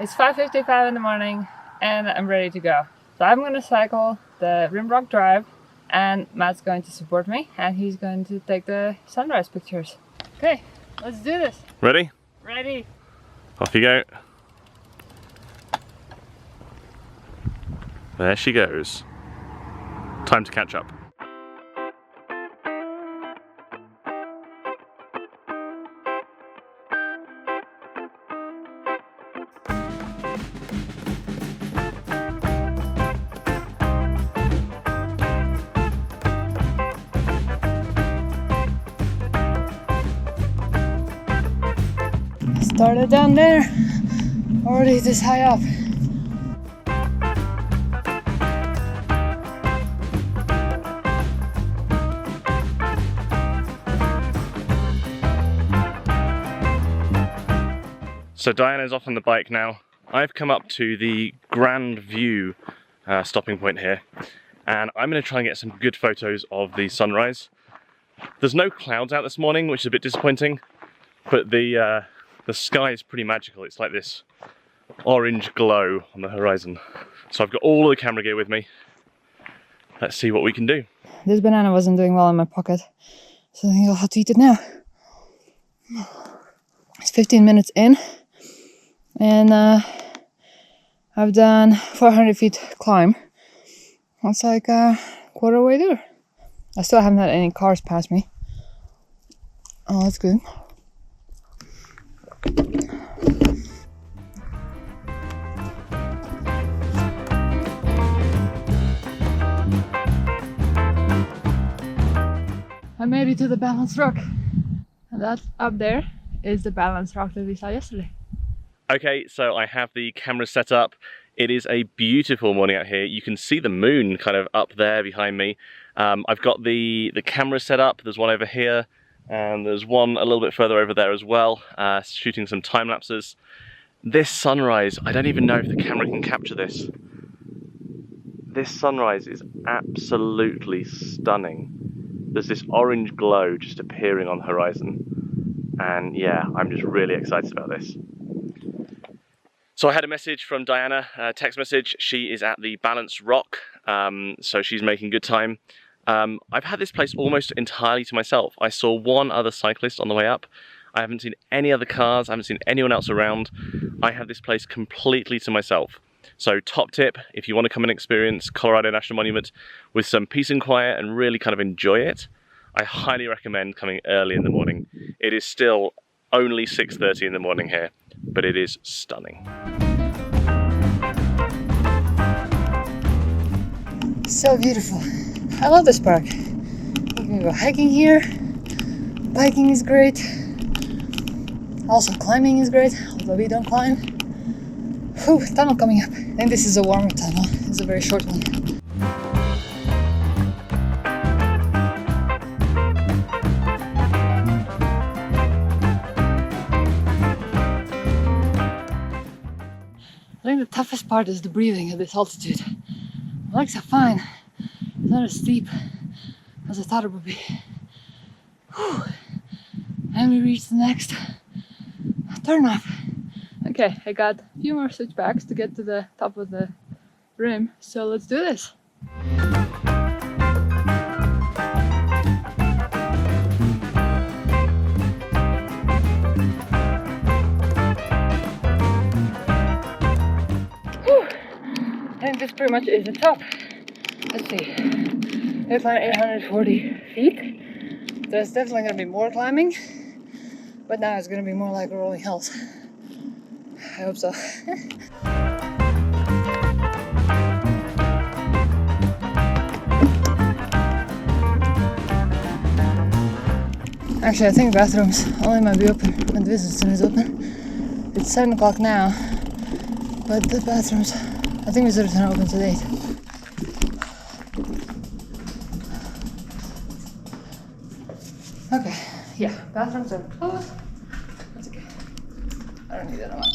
It's 5:55 in the morning and I'm ready to go. So I'm going to cycle the Rimrock Drive and Matt's going to support me and he's going to take the sunrise pictures. Okay, let's do this. Ready? Ready. Off you go. There she goes. Time to catch up. Started down there, already this high up. So Diana's off on the bike now. I've come up to the Grand View stopping point here, and I'm going to try and get some good photos of the sunrise. There's no clouds out this morning, which is a bit disappointing, but the sky is pretty magical. It's like this orange glow on the horizon. So I've got all of the camera gear with me. Let's see what we can do. This banana wasn't doing well in my pocket, so I think I'll have to eat it now. It's 15 minutes in, and I've done 400 feet climb. That's like a quarter way there. I still haven't had any cars pass me. Oh, that's good. I made it to the balanced rock, and that up there is the balanced rock that we saw yesterday. Okay, so I have the camera set up. It is a beautiful morning out here. You can see the moon kind of up there behind me. I've got the camera set up. There's one over here, and there's one a little bit further over there as well, shooting some time lapses. This sunrise, I don't even know if the camera can capture this. This sunrise is absolutely stunning. There's this orange glow just appearing on the horizon. And yeah, I'm just really excited about this. So I had a message from Diana, a text message. She is at the Balanced Rock, so she's making good time. I've had this place almost entirely to myself. I saw one other cyclist on the way up. I haven't seen any other cars, I haven't seen anyone else around. I have this place completely to myself. So top tip, if you want to come and experience Colorado National Monument with some peace and quiet and really kind of enjoy it, I highly recommend coming early in the morning. It is still only 6:30 in the morning here, but it is stunning. So beautiful. I love this park. You can go hiking here. Biking is great. Also climbing is great, although we don't climb. Whew, tunnel coming up. I think this is a warm-up tunnel. It's a very short one. I think the toughest part is the breathing at this altitude. My legs are fine. It's not as steep as I thought it would be. Whew. And we reach the next turn off. Okay, I got a few more switchbacks to get to the top of the rim, so let's do this. Whew. I think this pretty much is the top. Let's see. We climbed 840 feet. There's definitely going to be more climbing, but now it's going to be more like rolling hills. I hope so. Actually, I think bathrooms only might be open when the visitor center is open. It's 7 o'clock now, but the bathrooms, I think visitor center opens at 8. Okay, yeah, bathrooms are closed. That's okay. I don't need that one.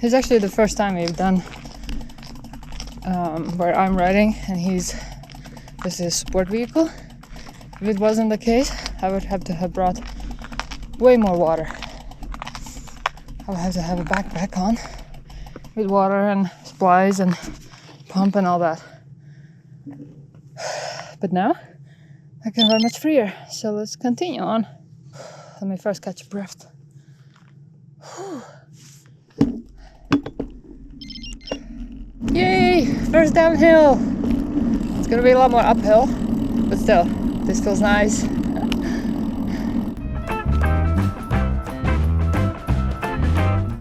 This is actually the first time we've done where I'm riding and he's just a support vehicle. If it wasn't the case, I would have to have brought way more water. I'll have to have a backpack on with water and supplies and pump and all that. But now I can run much freer, so let's continue on. Let me first catch a breath. Yay! First downhill! It's gonna be a lot more uphill, but still, this feels nice.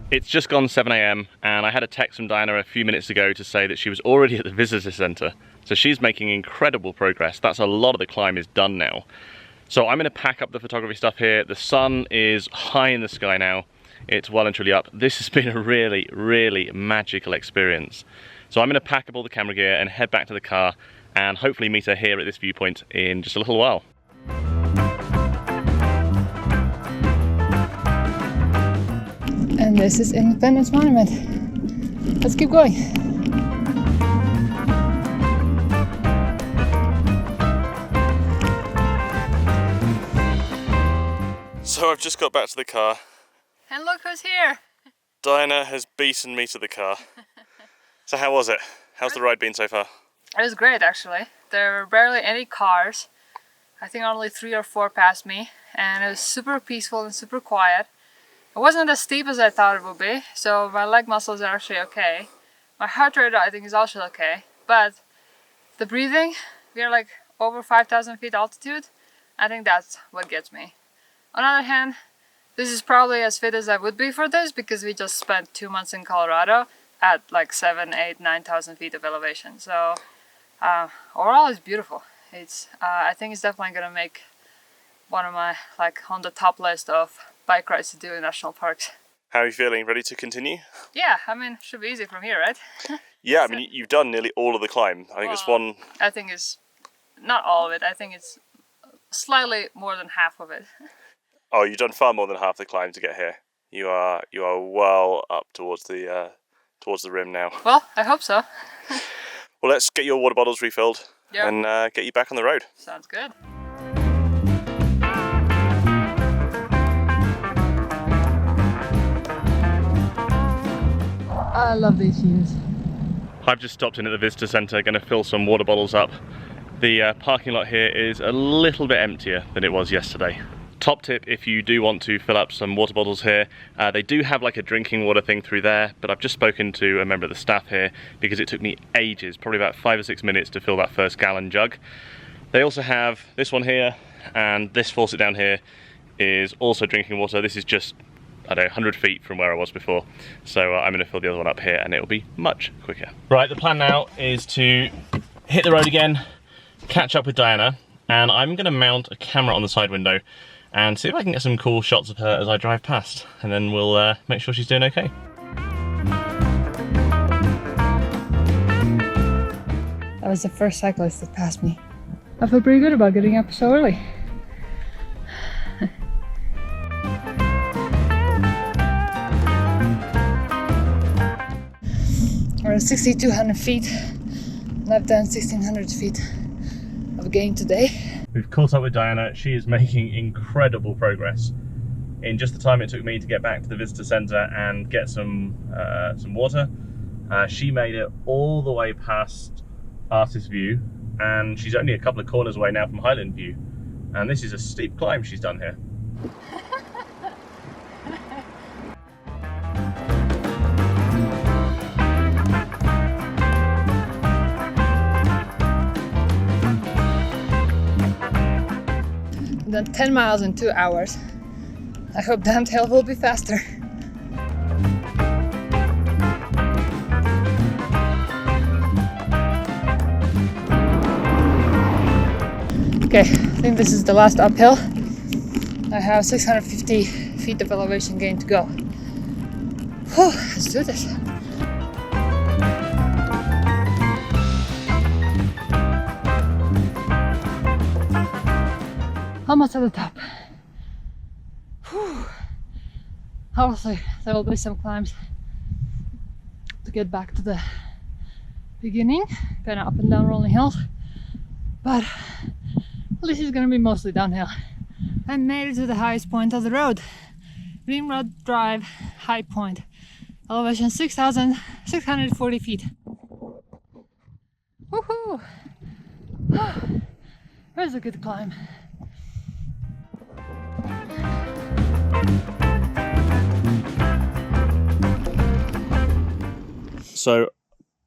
It's just gone 7 AM and I had a text from Diana a few minutes ago to say that she was already at the visitor centre. So she's making incredible progress. That's a lot of the climb is done now. So I'm going to pack up the photography stuff here. The sun is high in the sky now. It's well and truly up. This has been a really, really magical experience. So I'm going to pack up all the camera gear and head back to the car and hopefully meet her here at this viewpoint in just a little while. And this is Independence Monument. Let's keep going. So I've just got back to the car. And look who's here! Diana has beaten me to the car. So how was it? How's the ride been so far? It was great actually. There were barely any cars. I think only 3 or 4 passed me. And it was super peaceful and super quiet. It wasn't as steep as I thought it would be, so my leg muscles are actually okay. My heart rate I think is also okay. But the breathing, we are like over 5,000 feet altitude. I think that's what gets me. On the other hand, this is probably as fit as I would be for this because we just spent 2 months in Colorado at like 7, 8, 9,000 feet of elevation. So overall it's beautiful. It's I think it's definitely gonna make one of my like on the top list of bike rides to do in national parks. How are you feeling? Ready to continue? Yeah, I mean, should be easy from here, right? Yeah, I mean, you've done nearly all of the climb. I think it's one... I think it's not all of it. I think it's slightly more than half of it. Oh, you've done far more than half the climb to get here. You are well up towards the rim now. Well, I hope so. Well, let's get your water bottles refilled and get you back on the road. Sounds good. I love these views. I've just stopped in at the visitor centre, going to fill some water bottles up. The parking lot here is a little bit emptier than it was yesterday. Top tip if you do want to fill up some water bottles here, they do have like a drinking water thing through there, but I've just spoken to a member of the staff here because it took me ages, probably about 5 or 6 minutes to fill that first gallon jug. They also have this one here, and this faucet down here is also drinking water. This is just, I don't know, 100 feet from where I was before. So I'm going to fill the other one up here and it'll be much quicker. Right, the plan now is to hit the road again, catch up with Diana, and I'm going to mount a camera on the side window and see if I can get some cool shots of her as I drive past, and then we'll make sure she's doing okay. That was the first cyclist that passed me. I feel pretty good about getting up so early. We're at 6,200 feet, and I've done 1,600 feet of gain today. We've caught up with Diana. She is making incredible progress. In just the time it took me to get back to the visitor centre and get some water, she made it all the way past Artist View, and she's only a couple of corners away now from Highland View. And this is a steep climb she's done here. Done 10 miles in 2 hours. I hope downhill will be faster. Okay, I think this is the last uphill. I have 650 feet of elevation gain to go. Whew, let's do this. Almost at the top. Whew. Obviously, there will be some climbs to get back to the beginning, kind of up and down rolling hills, but this is going to be mostly downhill. I made it to the highest point of the road. Green Road Drive, high point. Elevation 6,640 feet. Woohoo! There's a good climb. So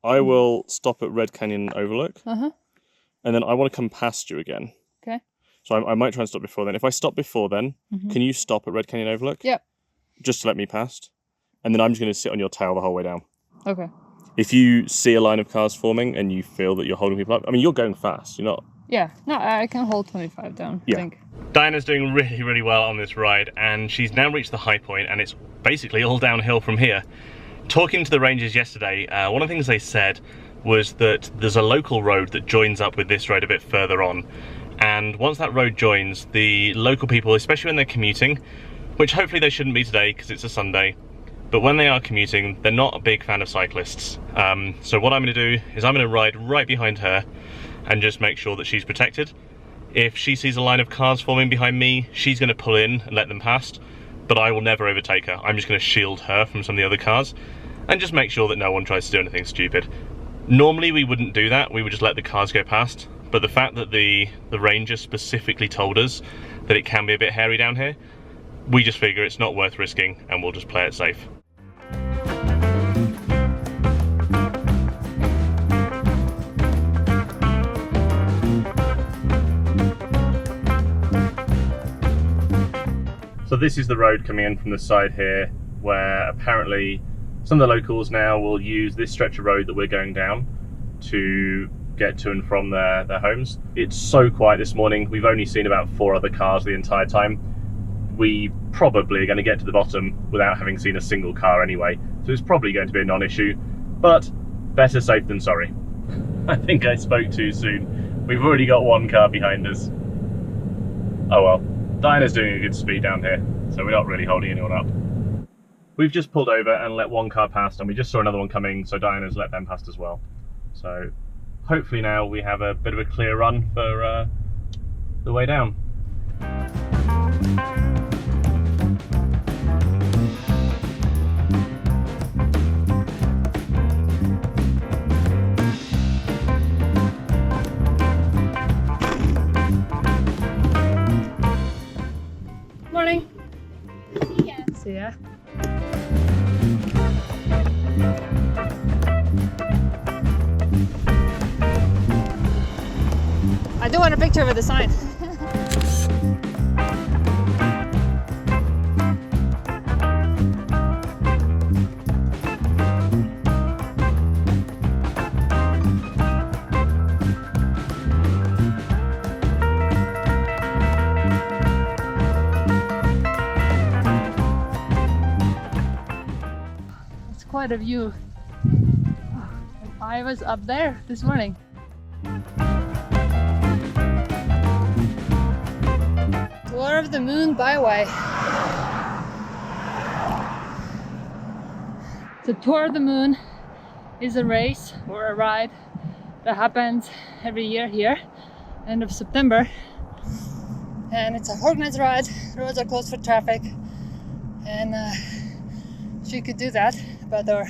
I will stop at Red Canyon Overlook, Uh-huh. and then I want to come past you again. Okay. So I might try and stop before then. If I stop before then, can you stop at Red Canyon Overlook? Yep. Just to let me past. And then I'm just going to sit on your tail the whole way down. Okay. If you see a line of cars forming and you feel that you're holding people up, I mean, you're going fast, you're not. Yeah, no, I can hold 25 down, I think. Diana's doing really, really well on this ride, and she's now reached the high point, and it's basically all downhill from here. Talking to the rangers yesterday, one of the things they said was that there's a local road that joins up with this road a bit further on. And once that road joins, the local people, especially when they're commuting, which hopefully they shouldn't be today because it's a Sunday, but when they are commuting, they're not a big fan of cyclists. So what I'm going to do is I'm going to ride right behind her and just make sure that she's protected. If she sees a line of cars forming behind me, she's going to pull in and let them past, but I will never overtake her. I'm just going to shield her from some of the other cars and just make sure that no one tries to do anything stupid. Normally we wouldn't do that, we would just let the cars go past, but the fact that the ranger specifically told us that it can be a bit hairy down here, we just figure it's not worth risking and we'll just play it safe. So this is the road coming in from the side here, where apparently some of the locals now will use this stretch of road that we're going down to get to and from their homes. It's so quiet this morning. We've only seen about 4 other cars the entire time. We probably are going to get to the bottom without having seen a single car anyway, so it's probably going to be a non-issue, but better safe than sorry. I think I spoke too soon. We've already got 1 car behind us. Oh well, Diana's doing a good speed down here, so we're not really holding anyone up. We've just pulled over and let 1 car past, and we just saw another one coming, so Diana's let them past as well. So hopefully now we have a bit of a clear run for the way down. Morning. See ya. I do want a picture with the sign. It's quite a view. I was up there this morning. Tour of the Moon Byway. The Tour of the Moon is a race or a ride that happens every year here, end of September. And it's an organized ride, roads are closed for traffic, and she could do that, but our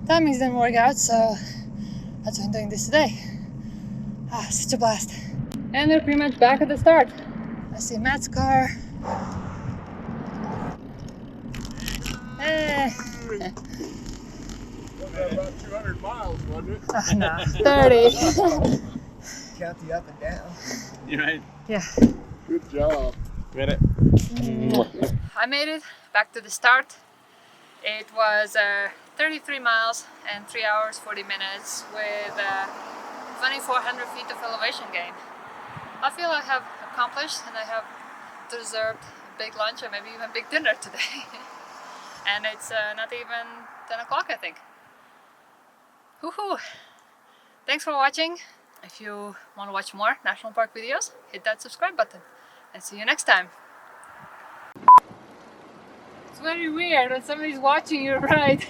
timings didn't work out, so that's why I'm doing this today. Ah, such a blast. And we're pretty much back at the start. I see Matt's car. Hey. About 200 miles, wasn't it? Oh, no, 30. Count the up and down. You right? Yeah. Good job. Made it. I made it back to the start. It was 33 miles and 3 hours 40 minutes with 2,400 feet of elevation gain. I feel I have accomplished and I have deserved a big lunch or maybe even a big dinner today. And it's not even 10 o'clock, I think. Woohoo! Thanks for watching. If you want to watch more national park videos, hit that subscribe button and see you next time. It's very weird when somebody's watching you ride.